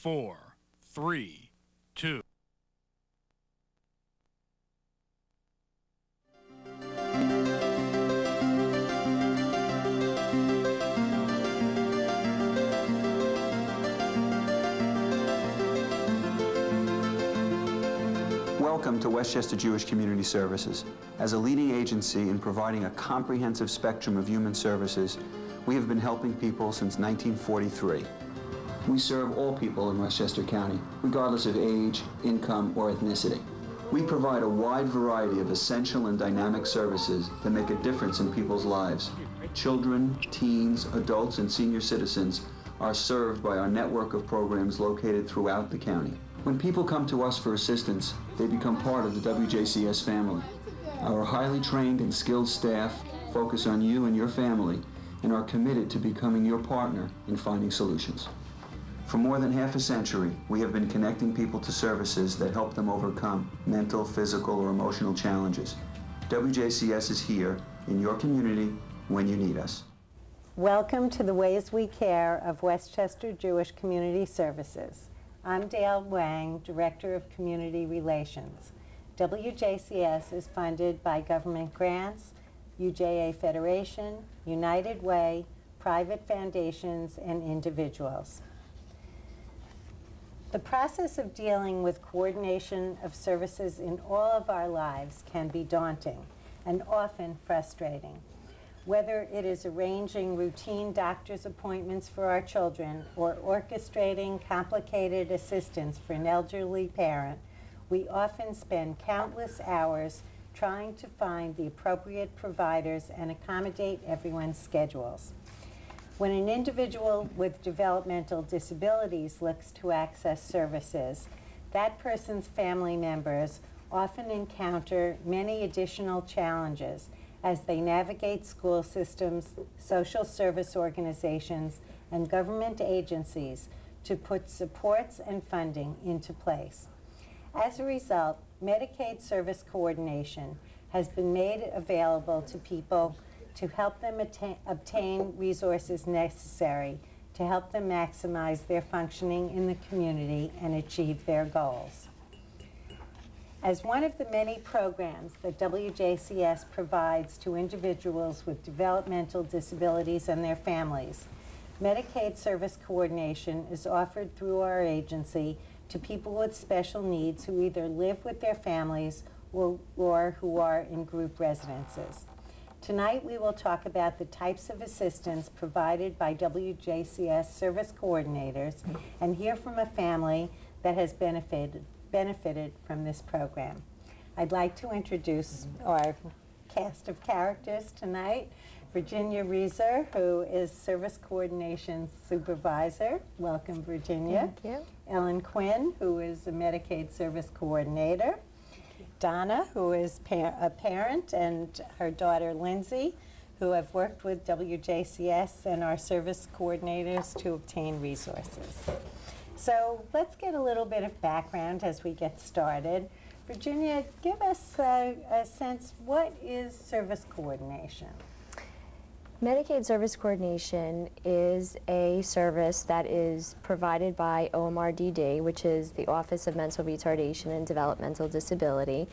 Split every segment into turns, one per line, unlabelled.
4, 3, 2.
Welcome to Westchester Jewish Community Services. As a leading agency in providing a comprehensive spectrum of human services, we have been helping people since 1943. We serve all people in Westchester County, regardless of age, income, or ethnicity. We provide a wide variety of essential and dynamic services that make a difference in people's lives. Children, teens, adults, and senior citizens are served by our network of programs located throughout the county. When people come to us for assistance, they become part of the WJCS family. Our highly trained and skilled staff focus on you and your family and are committed to becoming your partner in finding solutions. For more than half a century, we have been connecting people to services that help them overcome mental, physical, or emotional challenges. WJCS is here in your community when you need us.
Welcome to the Ways We Care of Westchester Jewish Community Services. I'm Dale Wang, Director of Community Relations. WJCS is funded by government grants, UJA Federation, United Way, private foundations, and individuals. The process of dealing with coordination of services in all of our lives can be daunting and often frustrating. Whether it is arranging routine doctor's appointments for our children or orchestrating complicated assistance for an elderly parent, we often spend countless hours trying to find the appropriate providers and accommodate everyone's schedules. When an individual with developmental disabilities looks to access services, that person's family members often encounter many additional challenges as they navigate school systems, social service organizations, and government agencies to put supports and funding into place. As a result, Medicaid service coordination has been made available to people to help them obtain resources necessary to help them maximize their functioning in the community and achieve their goals. As one of the many programs that WJCS provides to individuals with developmental disabilities and their families, Medicaid service coordination is offered through our agency to people with special needs who either live with their families or who are in group residences. Tonight we will talk about the types of assistance provided by WJCS service coordinators and hear from a family that has benefited from this program. I'd like to introduce our cast of characters tonight. Virginia Reeser, who is Service Coordination Supervisor. Welcome, Virginia.
Thank you.
Ellen Quinn, who is a Medicaid Service Coordinator. Donna, who is a parent, and her daughter Lindsay, who have worked with WJCS and our service coordinators to obtain resources. So let's get a little bit of background as we get started. Virginia, give us a sense, what is service coordination?
Medicaid service coordination is a service that is provided by OMRDD, which is the Office of Mental Retardation and Developmental Disability,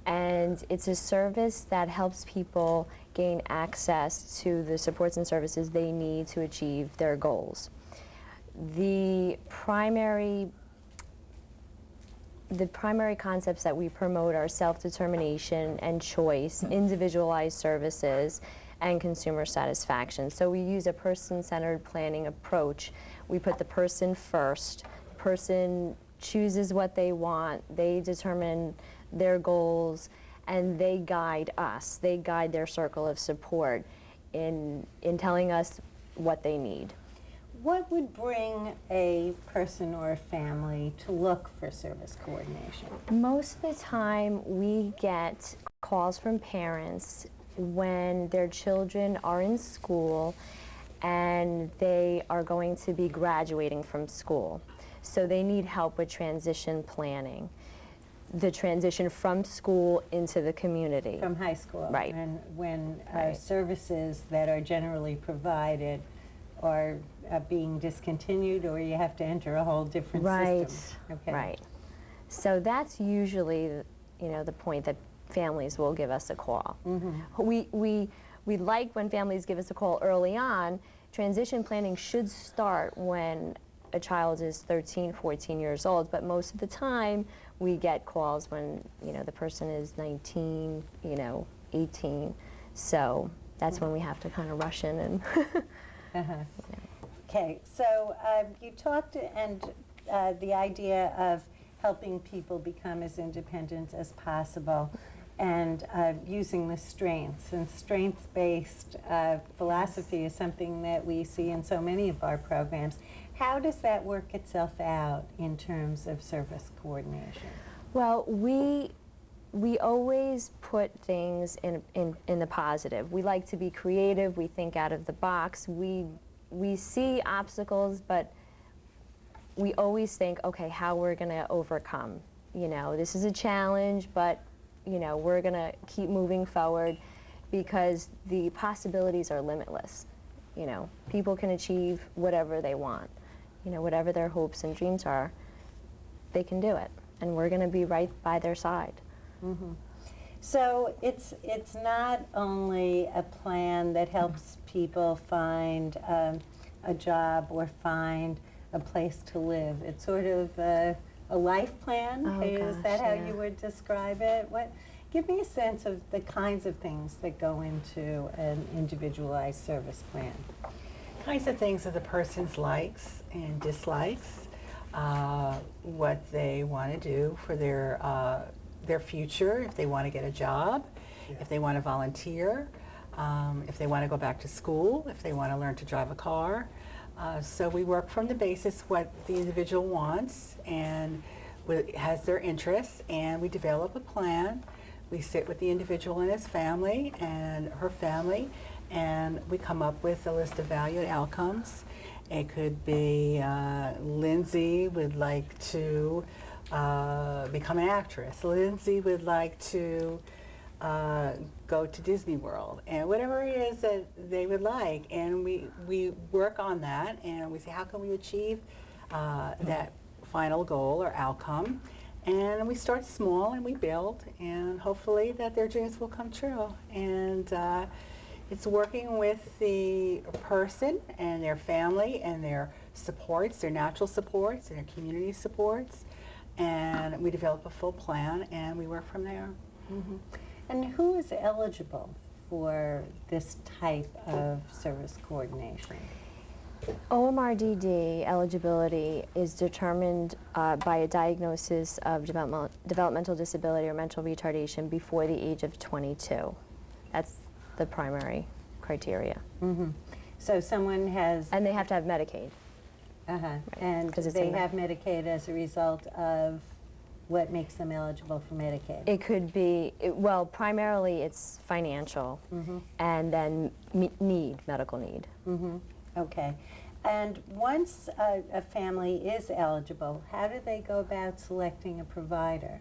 and it's a service that helps people gain access to the supports and services they need to achieve their goals. The primary concepts that we promote are self-determination and choice, individualized services, and consumer satisfaction. So we use a person-centered planning approach. We put the person first. The person chooses what they want, they determine their goals, and they guide us. They guide their circle of support in telling us what they need.
What would bring a person or a family to look for service coordination?
Most of the time we get calls from parents when their children are in school and they are going to be graduating from school. So they need help with transition planning, the transition from school into the community.
From high school.
Right.
And when
Right.
services that are generally provided are being discontinued, or you have to enter a whole different
Right,
system? Okay.
right. So that's usually, the point that families will give us a call. We like when families give us a call early on. Transition planning should start when a child is 13, 14 years old, but most of the time we get calls when, the person is 19, 18. So that's when we have to kind of rush in and
Okay, so you talked, and the idea of helping people become as independent as possible, and using the strengths. And strengths-based philosophy is something that we see in so many of our programs. How does that work itself out in terms of service coordination?
Well, we always put things in the positive. We like to be creative. We think out of the box. We see obstacles, but we always think, okay, how we're going to overcome. This is a challenge, but we're going to keep moving forward because the possibilities are limitless. People can achieve whatever they want. Whatever their hopes and dreams are, they can do it, and we're going to be right by their side.
So it's not only a plan that helps people find a job or find a place to live. It's sort of a life plan.
Oh,
Is
gosh,
that how
yeah.
you would describe it? Give me a sense of the kinds of things that go into an individualized service plan.
Kinds of things are the person's likes and dislikes, what they want to do for their future, if they want to get a job, if they want to volunteer, if they want to go back to school, if they want to learn to drive a car. So we work from the basis what the individual wants and has their interests, and we develop a plan. We sit with the individual and his family and her family, and we come up with a list of value and outcomes. It could be Lindsay would like to become an actress. Lindsay would like to go to Disney World, and whatever it is that they would like, and we work on that, and we say, how can we achieve that final goal or outcome? And we start small and we build, and hopefully that their dreams will come true. And it's working with the person and their family and their supports, their natural supports and their community supports, and we develop a full plan and we work from there.
And who is eligible for this type of service coordination?
OMRDD eligibility is determined by a diagnosis of developmental disability or mental retardation before the age of 22. That's the primary criteria.
So someone has...
And they have to have Medicaid.
And
'cause it's
they
in
have Medicaid as a result of what makes them eligible for Medicaid?
It could be, well, primarily it's financial, and then medical need.
Okay. And once a family is eligible, how do they go about selecting a provider?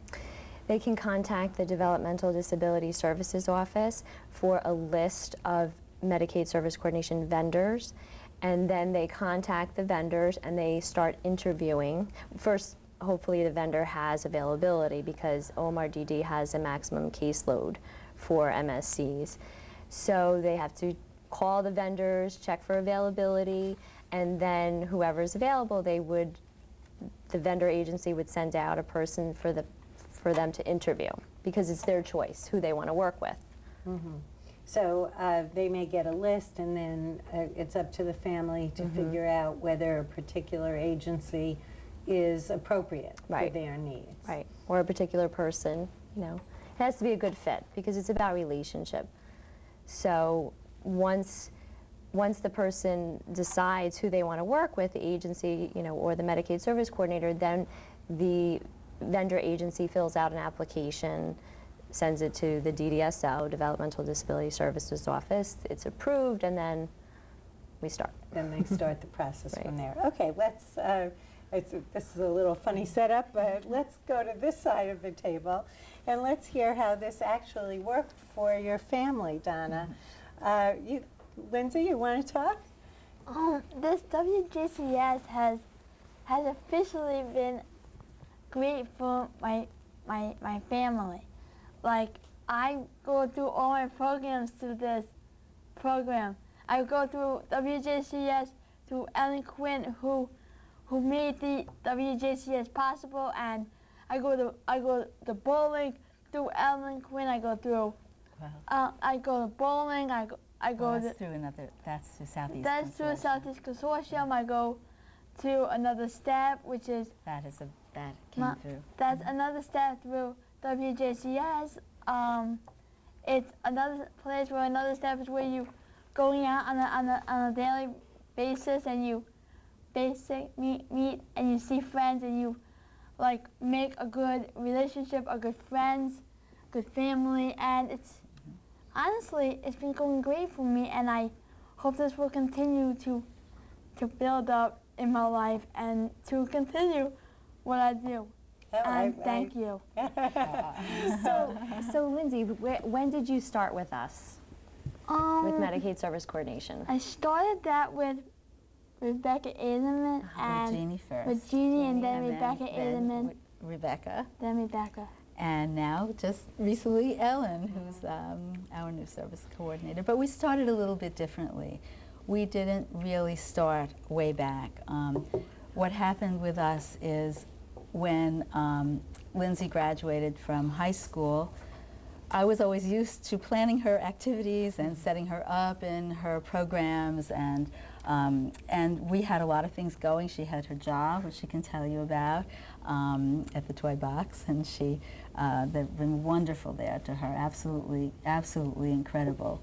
They can contact the Developmental Disability Services Office for a list of Medicaid service coordination vendors, and then they contact the vendors and they start interviewing. First, hopefully the vendor has availability, because OMRDD has a maximum caseload for MSCs. So they have to call the vendors, check for availability, and then whoever's available, the vendor agency would send out a person for them to interview, because it's their choice who they want to work with.
So they may get a list, and then it's up to the family to figure out whether a particular agency is appropriate for their needs.
Right, or a particular person, It has to be a good fit, because it's about relationship. So once the person decides who they want to work with, the agency, or the Medicaid service coordinator, then the vendor agency fills out an application, sends it to the DDSO, Developmental Disability Services Office. It's approved, and then we start.
Then they start the process from there. Okay, let's, this is a little funny setup, but let's go to this side of the table, and let's hear how this actually worked for your family, Donna. Lindsay, you want to talk?
This WJCS has officially been great for my family. Like, I go through all my programs through this program. I go through WJCS through Ellen Quinn, who made the WJCS possible, and I go to bowling through Ellen Quinn. I go through I go to bowling. I go
That's
to
through Southeast.
that's through Southeast Consortium. I go to another step, which is
That came through.
that's another step through WJCS. It's another place where another step is where you going out on a daily basis, and you meet and you see friends, and you like make a good relationship, a good friends, good family, and it's honestly it's been going great for me, and I hope this will continue to build up in my life and to continue what I do. And thank you.
So Lindsay, when did you start with us, with Medicaid Service Coordination?
I started that with Rebecca Edelman and
Jeannie first.
with Jeannie, and then Rebecca Edelman,
Rebecca.
then Rebecca.
And now, just recently, Ellen, who's our new service coordinator. But we started a little bit differently. We didn't really start way back. What happened with us is when Lindsay graduated from high school, I was always used to planning her activities and setting her up in her programs, and we had a lot of things going. She had her job, which she can tell you about, at the Toy Box, and they've been wonderful there to her, absolutely incredible.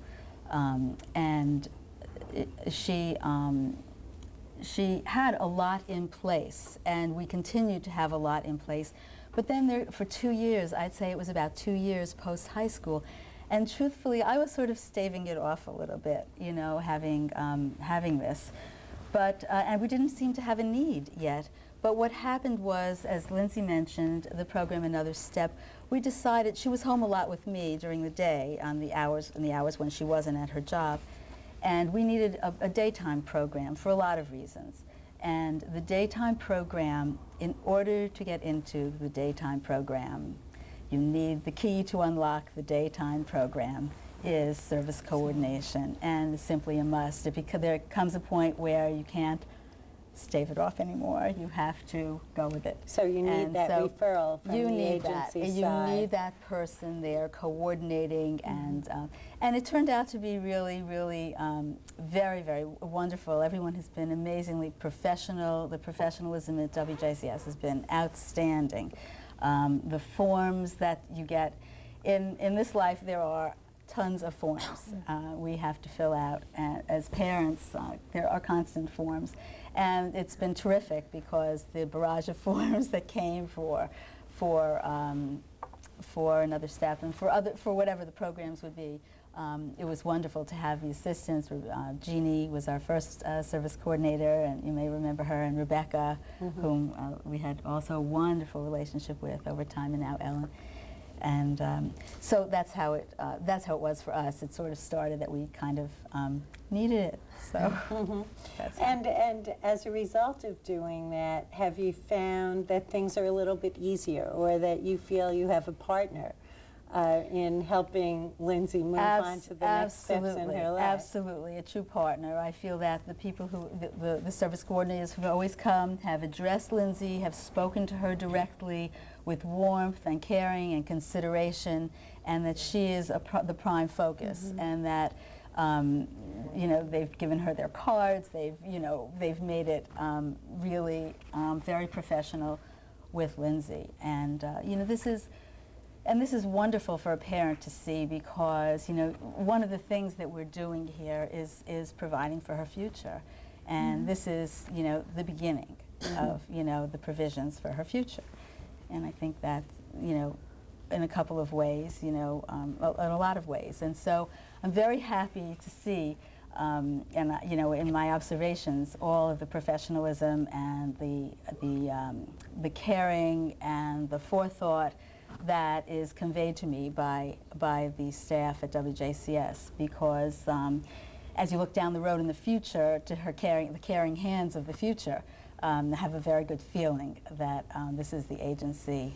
She had a lot in place, and we continued to have a lot in place. But then for 2 years, I'd say it was about 2 years post-high school, and truthfully, I was sort of staving it off a little bit, you know, having this. But, and we didn't seem to have a need yet. But what happened was, as Lindsay mentioned, the program Another Step, we decided, she was home a lot with me during the day on the hours when she wasn't at her job. And we needed a daytime program for a lot of reasons. And the daytime program, in order to get into the daytime program, you need the key to unlock the daytime program is service coordination, and it's simply a must. Because there comes a point where you can't stave it off anymore. You have to go with it.
So you need
And
that
so
referral from
you
the
need that.
agency
You
side.
need that person there coordinating, and it turned out to be really, really very, very wonderful. Everyone has been amazingly professional. The professionalism at WJCS has been outstanding. The forms that you get in this life, there are tons of forms we have to fill out as parents. There are constant forms, and it's been terrific because the barrage of forms that came for Another Step and for whatever the programs would be. It was wonderful to have the assistants. Jeannie was our first service coordinator, and you may remember her, and Rebecca, whom we had also a wonderful relationship with over time, and now Ellen. And so that's how it was for us. It sort of started that we kind of needed it. So that's
And as a result of doing that, have you found that things are a little bit easier, or that you feel you have a partner in helping Lindsay move on to the next steps in her life?
Absolutely, a true partner. I feel that the people who, the service coordinators who have always come, have addressed Lindsay, have spoken to her directly with warmth and caring and consideration, and that she is the prime focus, and that you know, they've given her their cards. They've made it really very professional with Lindsay, and you know, this is wonderful for a parent to see, because, you know, one of the things that we're doing here is providing for her future, and this is, you know, the beginning of, you know, the provisions for her future. And I think that, you know, in a couple of ways, you know, in a lot of ways. And so I'm very happy to see, and you know, in my observations, all of the professionalism and the caring and the forethought that is conveyed to me by the staff at WJCS, because as you look down the road in the future to her the caring hands of the future, have a very good feeling that this is the agency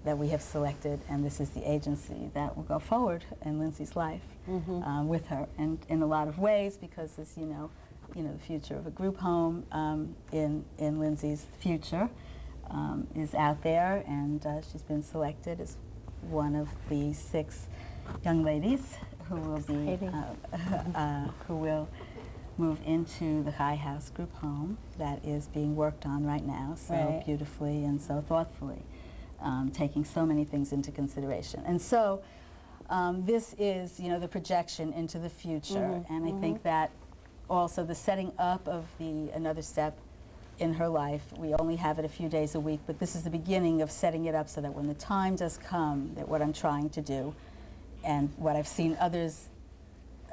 that we have selected, and this is the agency that will go forward in Lindsay's life with her, and in a lot of ways, because as you know, the future of a group home in Lindsay's future is out there, and she's been selected as one of the 6 young ladies who will be who will move into the High House group home that is being worked on right now so beautifully and so thoughtfully, taking so many things into consideration. And so this is, the projection into the future, and I think that also the setting up of another step in her life. We only have it a few days a week, but this is the beginning of setting it up so that when the time does come, that what I'm trying to do and what I've seen others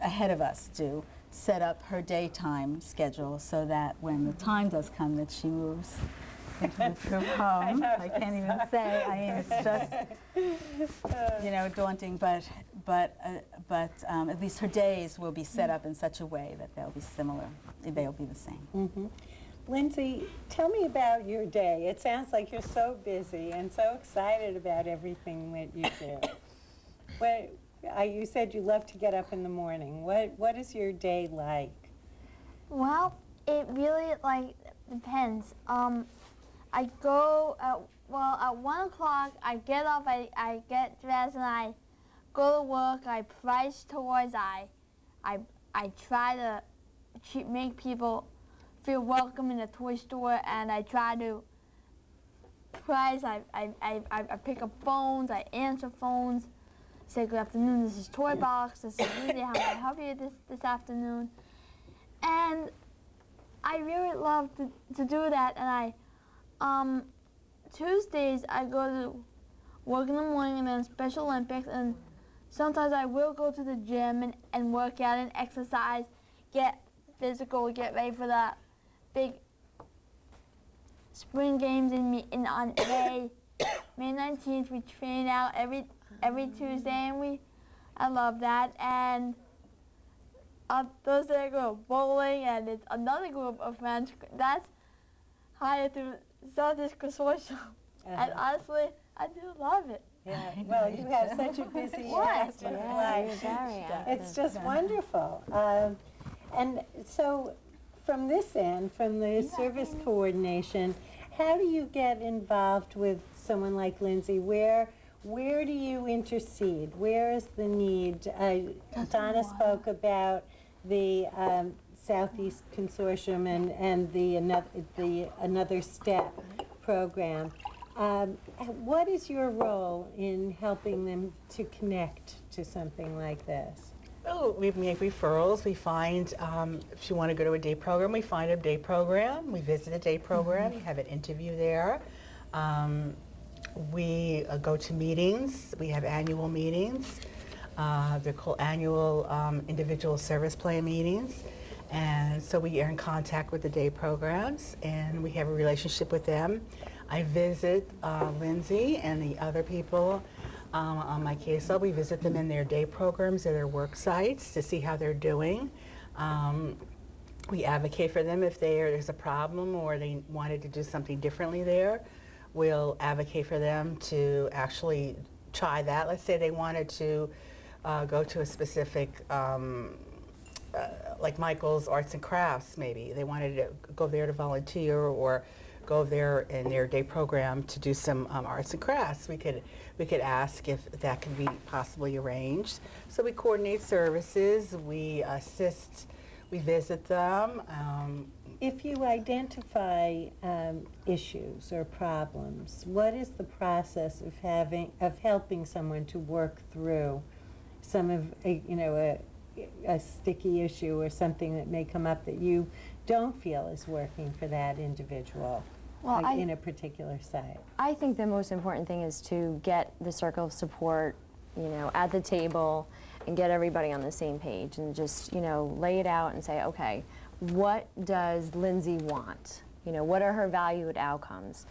ahead of us do, set up her daytime schedule so that when the time does come that she moves into the group home, I can't even say, I mean, it's just, daunting, but at least her days will be set up in such a way that they'll be similar, they'll be the same.
Lindsay, tell me about your day. It sounds like you're so busy and so excited about everything that you do. You said you love to get up in the morning. What is your day like?
Well, it really depends. I go at 1 o'clock. I get up. I get dressed and I go to work. I price toys. I try to make people feel welcome in the toy store, and I try to price. I pick up phones. I answer phones. Say good afternoon. This is Toy Box. This is Lindsay. How may I help you this afternoon? And I really love to do that. And Tuesdays I go to work in the morning and then Special Olympics, and sometimes I will go to the gym and work out and exercise, get physical, get ready for the big spring games on May 19th. We train out every Tuesday, and I love that. And on Thursday I go bowling, and it's another group of friends that's hired through Southeast Consortium. And honestly, I do love it.
Yeah, well, you have such a busy active life. It's just wonderful. And so from this end, from the service coordination, how do you get involved with someone like Lindsay? Where do you intercede? Where is the need? Donna spoke about the Southeast Consortium and the Another Step program. What is your role in helping them to connect to something like this?
Oh, we make referrals. We find, if you want to go to a day program, we find a day program. We visit a day program. You have an interview there. We go to meetings. We have annual meetings. They're called annual individual service plan meetings. And so we are in contact with the day programs, and we have a relationship with them. I visit Lindsay and the other people on my caseload. We visit them in their day programs or their work sites to see how they're doing. We advocate for them if there's a problem or they wanted to do something differently there. We'll advocate for them to actually try that. Let's say they wanted to go to a specific, like Michael's Arts and Crafts maybe. They wanted to go there to volunteer or go there in their day program to do some arts and crafts. We could ask if that could be possibly arranged. So we coordinate services, we assist, we visit them.
If you identify issues or problems, what is the process of helping someone to work through some of a sticky issue or something that may come up that you don't feel is working for that individual in a particular site?
I think the most important thing is to get the circle of support, at the table and get everybody on the same page and just, lay it out and say, okay, what does Lindsay want? What are her valued outcomes?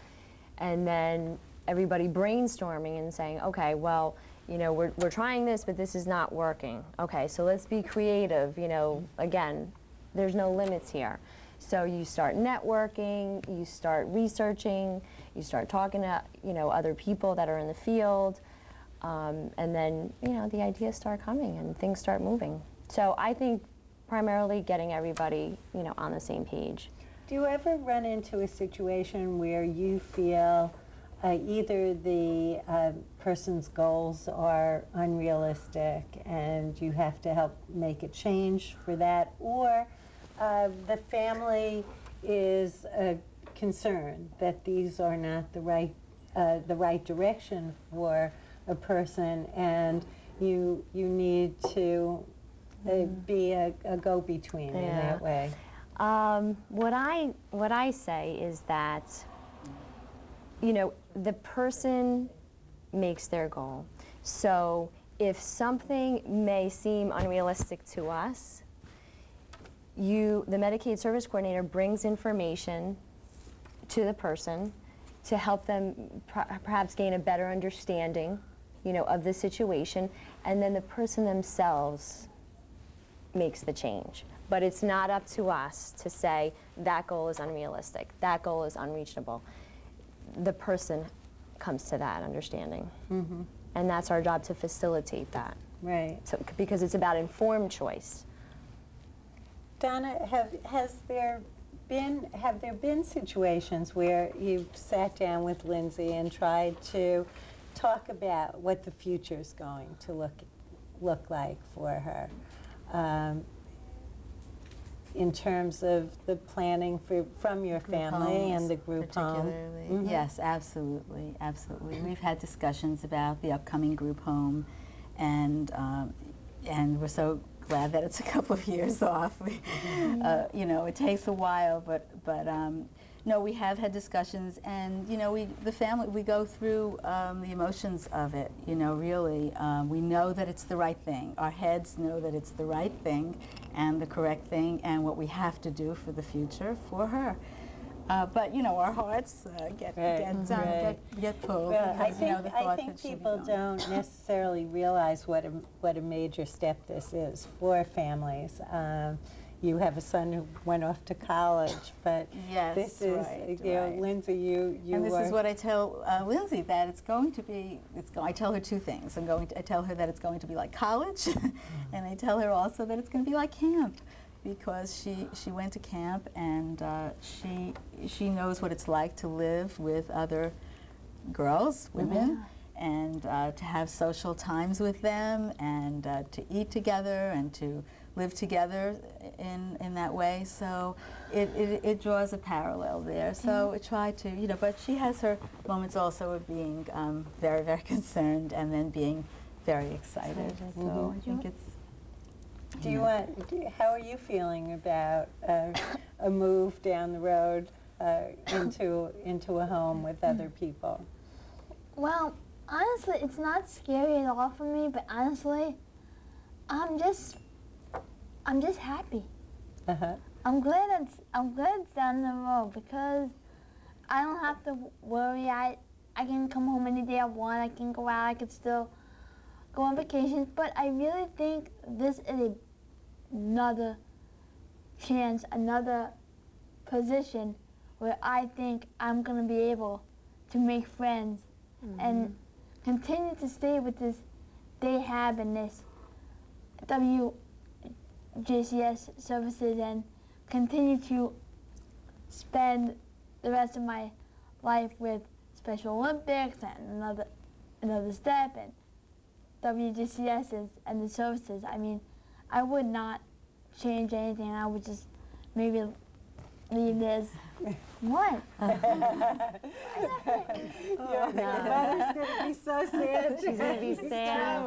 And then everybody brainstorming and saying, okay, well, you know, we're trying this, but this is not working. Okay, so let's be creative, you know, again, there's no limits here. So you start networking, you start researching, you start talking to, you know, other people that are in the field, and then, you know, the ideas start coming and things start moving. So I think primarily getting everybody, you know, on the same page.
Do you ever run into a situation where you feel either the person's goals are unrealistic and you have to help make a change for that, or the family is concerned that these are not the right direction for a person, and you need to be a go-between in that way?
What I say is that, you know, the person makes their goal. So if something may seem unrealistic to us, the Medicaid Service Coordinator brings information to the person to help them perhaps gain a better understanding, you know, of the situation, and then the person themselves makes the change. But it's not up to us to say that goal is unrealistic, that goal is unreachable. The person comes to that understanding. Mm-hmm. And that's our job, to facilitate that.
Right.
So, because it's about informed choice.
Donna, have there been situations where you've sat down with Lindsay and tried to talk about what the future's going to look like for her, in terms of the planning from your family and the group home?
Particularly. Yes, absolutely, absolutely. We've had discussions about the upcoming group home, and we're so glad that it's a couple of years off. You know, it takes a while, but no, we have had discussions, and you know, the family, we go through the emotions of it. You know, really, we know that it's the right thing. Our heads know that it's the right thing and the correct thing, and what we have to do for the future for her. But you know, our hearts get pulled.
Well,
because, you know, the thought
I think
that she'll be
people
gone.
don't necessarily realize what a major step this is for families. You have a son who went off to college, but
Yes,
this is,
right,
you know,
right.
Lindsay, you
And this
were,
is what I tell Lindsay, that it's going to be, I tell her two things. I tell her that it's going to be like college, and I tell her also that it's going to be like camp, because she went to camp, and she knows what it's like to live with other girls, women, and to have social times with them, and to eat together, and to live together in that way. So it draws a parallel there. So I try to, you know, but she has her moments also of being very, very concerned, and then being very excited. So I think it's,
how are you feeling about a move down the road into a home with other people?
Well, honestly, it's not scary at all for me, but honestly, I'm just happy.
Uh-huh.
I'm glad it's down the road, because I don't have to worry. I can come home any day I want. I can go out. I can still go on vacations. But I really think this is another chance, another position where I think I'm going to be able to make friends and continue to stay with this day have in this WJCS services, and continue to spend the rest of my life with Special Olympics and another step and WJCS and the services. I mean, I would not change anything. I would just maybe leave this. What?
Your mother's going to be so sad.
She's going to be sad.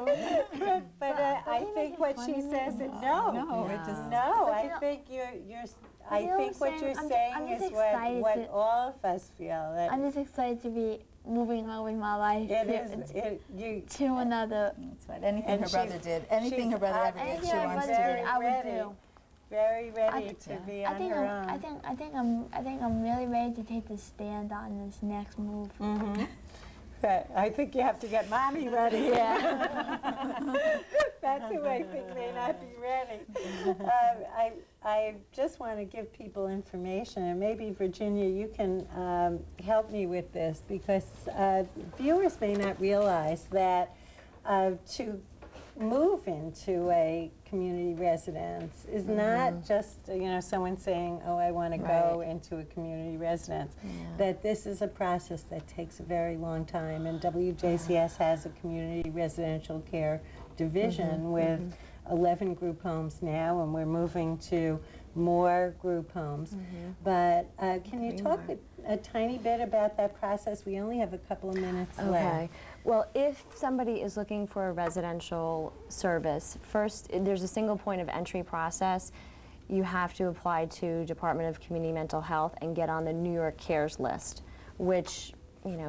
But I think what she says is no.
no, it just,
No, I think I think what you're saying is what all of us feel. That
I'm just excited to be moving on with my life to another.
that's right. Anything
And
her brother did, anything her brother ever did,
Anything
she
my
wants
brother
to
did,
do.
I would do.
very ready to be
I
on
think
her own.
I think I'm really ready to take the stand on this next move.
Okay, I think you have to get mommy ready.
Yeah.
That's who I think may not be ready. I just want to give people information, and maybe Virginia, you can help me with this, because viewers may not realize that to move into a community residence is not just, someone saying, oh, I want to go into a community residence. That this is a process that takes a very long time, and WJCS has a community residential care division with 11 group homes now, and we're moving to more group homes. But can you talk a tiny bit about that process? We only have a couple of minutes left.
Okay. Well, if somebody is looking for a residential service, first, there's a single point of entry process. You have to apply to Department of Community Mental Health and get on the New York Cares list, which,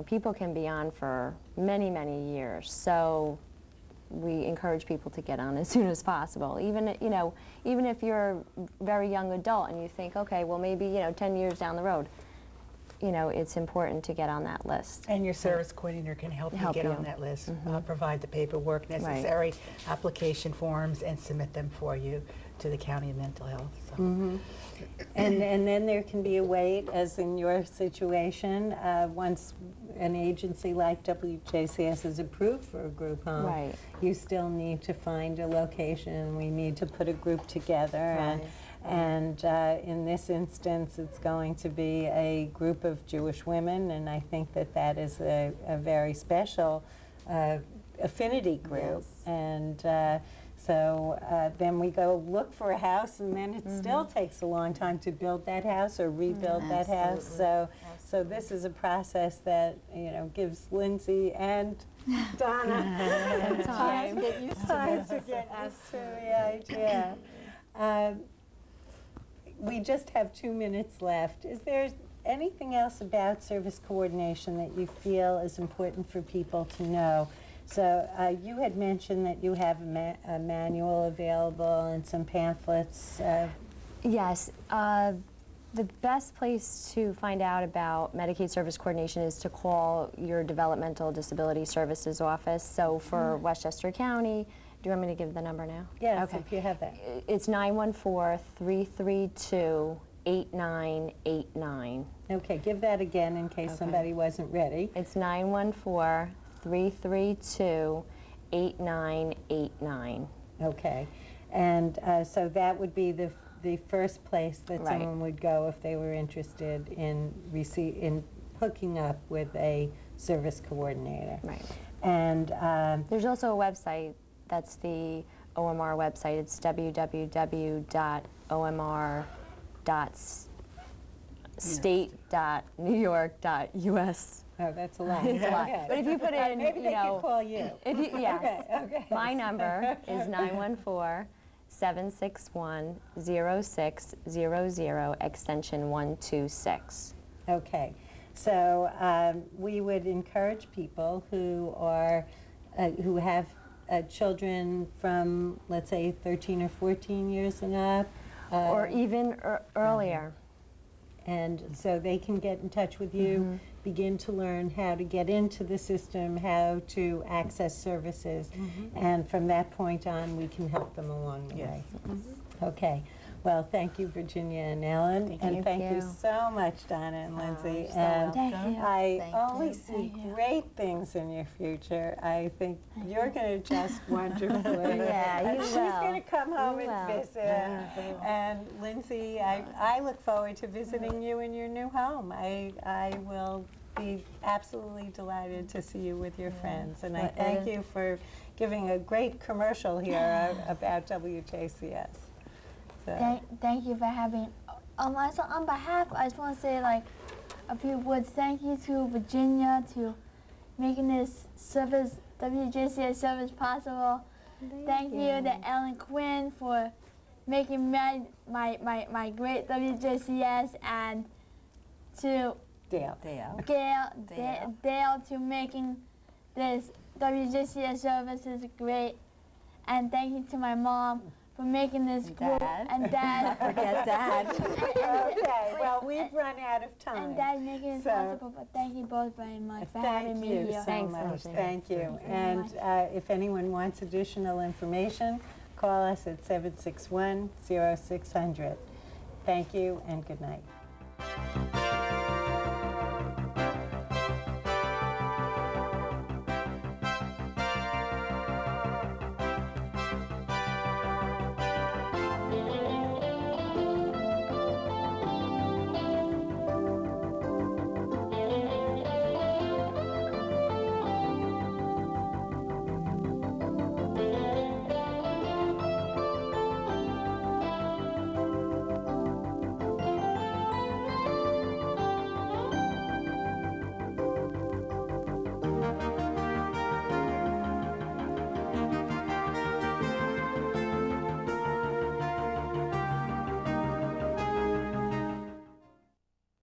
people can be on for many, many years. So we encourage people to get on as soon as possible. Even if you're a very young adult and you think, okay, well, maybe, 10 years down the road, it's important to get on that list.
And your service coordinator can help you get on that list, provide the paperwork necessary, application forms, and submit them for you to the County of Mental Health. So.
And then there can be a wait, as in your situation, once an agency like WJCS is approved for a group home, you still need to find a location. We need to put a group together. And in this instance, it's going to be a group of Jewish women, and I think that is a very special affinity group. And so then we go look for a house, and then it still takes a long time to build that house or rebuild that house. So this is a process that gives Lindsay and Donna time to get used to the idea. We just have 2 minutes left. Is there anything else about service coordination that you feel is important for people to know? So you had mentioned that you have a manual available and some pamphlets.
Yes. The best place to find out about Medicaid service coordination is to call your Developmental Disability Services office. So for Westchester County, do you want me to give the number now?
Yes, if you have that.
It's 914-332-8989.
Okay, give that again in case somebody wasn't ready.
It's 914-332-8989.
Okay, and so that would be the first place that someone would go if they were interested in hooking up with a service coordinator.
Right.
And
there's also a website. That's the OMR website. It's www.omr.state.newyork.us.
Oh, that's a lot.
It's a lot.
Okay.
But if you put in,
maybe they can call you. Okay.
My number is 914-761-0600, extension 126.
Okay, so we would encourage people who have children from, let's say, 13 or 14 years and up.
Or even earlier.
And so they can get in touch with you, begin to learn how to get into the system, how to access services, and from that point on, we can help them along the way. Okay. Well, thank you, Virginia and Ellen, and thank you so much, Donna and Lindsay. And I only see great things in your future. I think you're going to just wonderfully.
You
She's
will.
going to come home
You
and
will.
visit. And Lindsay, I look forward to visiting you in your new home. I will be absolutely delighted to see you with your friends. And I thank you for giving a great commercial here about WJCS.
Thank you for having. Also, on behalf, I just want to say a few words. Thank you to Virginia to making this service, WJCS service, possible. Thank you to Ellen Quinn for making my great WJCS, and to Dale to making this WJCS services great. And thank you to my mom for making this group,
Dad.
and Dad.
Forget Dad.
Okay, well, we've run out of time.
And Dad making it
So-
possible, but thank you both very much for having
Thank
me
you
here.
so
Thanks,
much.
Lindsay.
Thank you.
Thank you very
And
much.
if anyone wants additional information, call us at 761-0600. Thank you and good night.